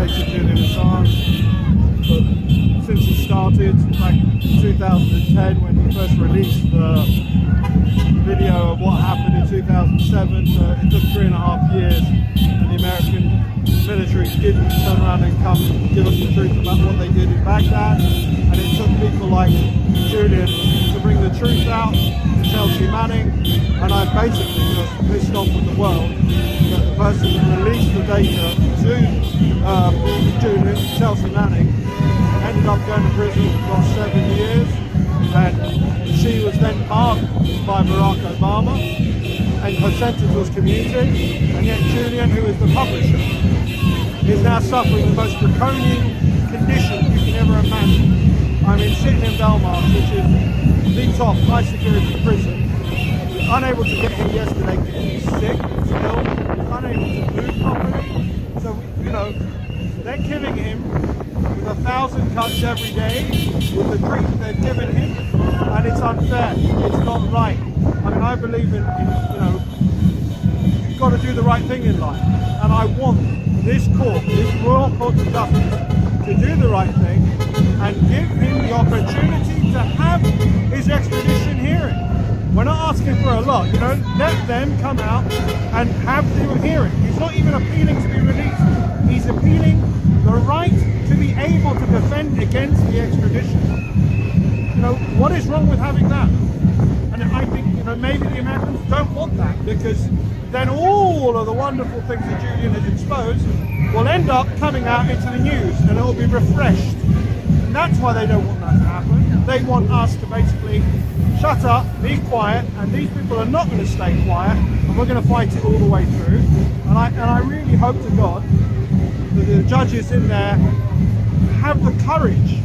protected Julian Assange, but since he started back in 2010 when he first released the video of what happened in 2007, it took 3.5 years for the American military didn't turn around and come and give us the truth about what they did in Baghdad, and it took people like Julian to bring the truth out to Chelsea Manning, and I'm basically just pissed off with the world that the person that released the data to Julian, Chelsea Manning, ended up going to prison for 7 years, and she was then pardoned by Barack Obama, and her sentence was commuted, and yet Julian, who is the publisher, is now suffering the most draconian condition you can ever imagine. I mean, sitting in Belmarsh, which is the top high security prison, unable to get here yesterday because he's sick, he's ill, unable to move properly. So, you know, they're killing him with 1,000 cuts every day with the treatment they've given him, and it's unfair, it's not right. I mean, I believe in you know, you've got to do the right thing in life, and I want this court, this Royal Court of Justice, to do the right thing and give him the opportunity to have his extradition hearing. We're not asking for a lot, you know, let them come out and have the hearing. He's not even appealing to be released, he's appealing the right to be able to defend against the extradition. You know, what is wrong with having that? And I think, you know, maybe the Americans don't want that, because then all of the wonderful things that Julian has exposed will end up coming out into the news, and it will be refreshed. And that's why they don't want that to happen. They want us to basically shut up, be quiet, and these people are not going to stay quiet, and we're going to fight it all the way through. And I really hope to God that the judges in there have the courage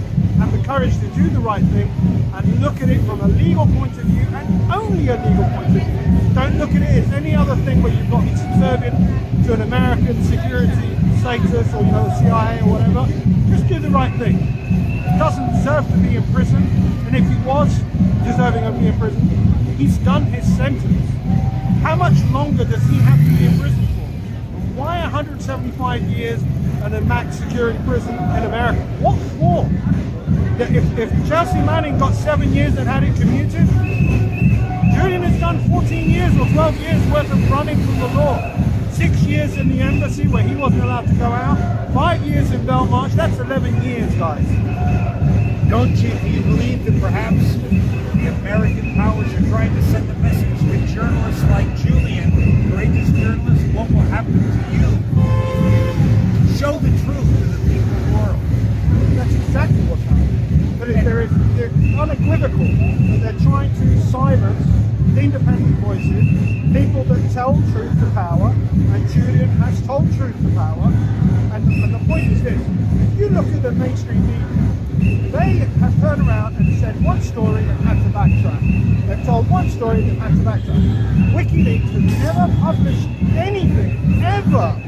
to do the right thing and look at it from a legal point of view, and only a legal point of view. Don't look at it as any other thing where you've got subservient to an American security status, or, you know, the CIA or whatever. Just do the right thing. He doesn't deserve to be in prison, and if he was deserving of being in prison, he's done his sentence. How much longer does he have to be in prison for? Why 175 years in a max security prison in America? What for? If Chelsea Manning got 7 years and had it commuted, Julian has done 14 years or 12 years worth of running from the law. 6 years in the embassy where he wasn't allowed to go out. 5 years in Belmarsh. That's 11 years, guys. Do you believe that perhaps the American powers are trying to send a message to journalists like Julian, courageous journalists? What will happen to you if you show the truth to the people of the world? That's exactly what's happening. But they're unequivocal that they're trying to silence independent voices, people that tell truth to power, and Julian has told truth to power. And the point is this: if you look at the mainstream media, they have turned around and said one story and had to backtrack. They've told one story and had to backtrack. WikiLeaks has never published anything, ever,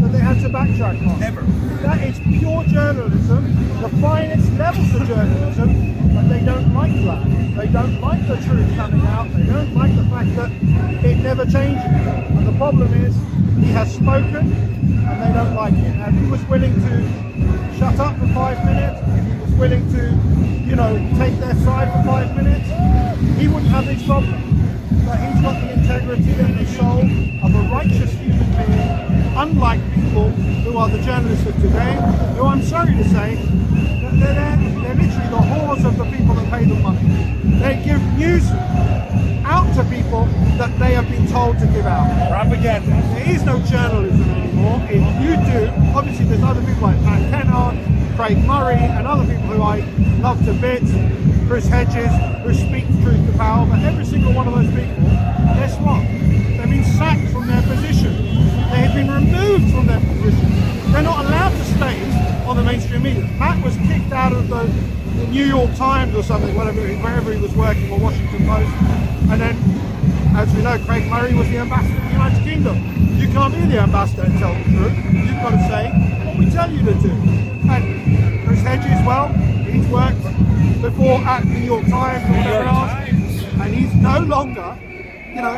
that they had to backtrack on. Never. That is pure journalism, the finest levels of journalism, but they don't like that. They don't like the truth coming out. They don't like the fact that it never changes. And the problem is, he has spoken, and they don't like it. And if he was willing to shut up for 5 minutes, if he was willing to, you know, take their side for 5 minutes, he wouldn't have these problems. But he's got the integrity and the soul of a righteous human being, unlike people who are the journalists of today, who, I'm sorry to say, they're literally the whores of the people that pay them money. They give news out to people that they have been told to give out. Propaganda. There is no journalism anymore. If you do, obviously there's other people like Pat Kennard, Craig Murray, and other people who I love to bits, Chris Hedges, who speak truth to power, but every single one of those people, guess what? They've been sacked from their position. They have been removed from their position. They're not allowed to stay on the mainstream media. Pat was kicked out of the New York Times or something, wherever he was working, or Washington Post. And then, as we know, Craig Murray was the ambassador of the United Kingdom. You can't be the ambassador and tell the truth. You've got to say what we tell you to do. And Chris Hedges, well, he's worked before at New York Times or whatever else, and he's no longer, you know,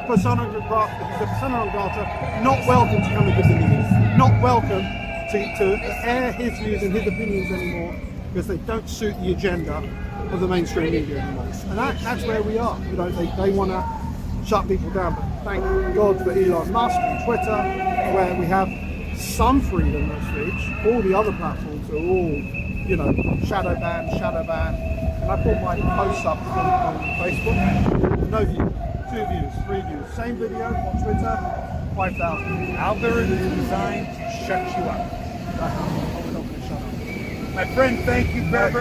persona non grata, not welcome to come and give the news, not welcome to air his views and his opinions anymore, because they don't suit the agenda of the mainstream media anymore. And that's where we are. You know, they want to shut people down. But thank God for Elon Musk and Twitter, where we have some freedom of speech. All the other platforms are all, you know, shadow ban. And I put my posts up on Facebook. No views, 2 views, 3 views. Same video on Twitter, 5,000. Algorithm designed to shut you up. We're not going to shut up. My friend, thank you very, very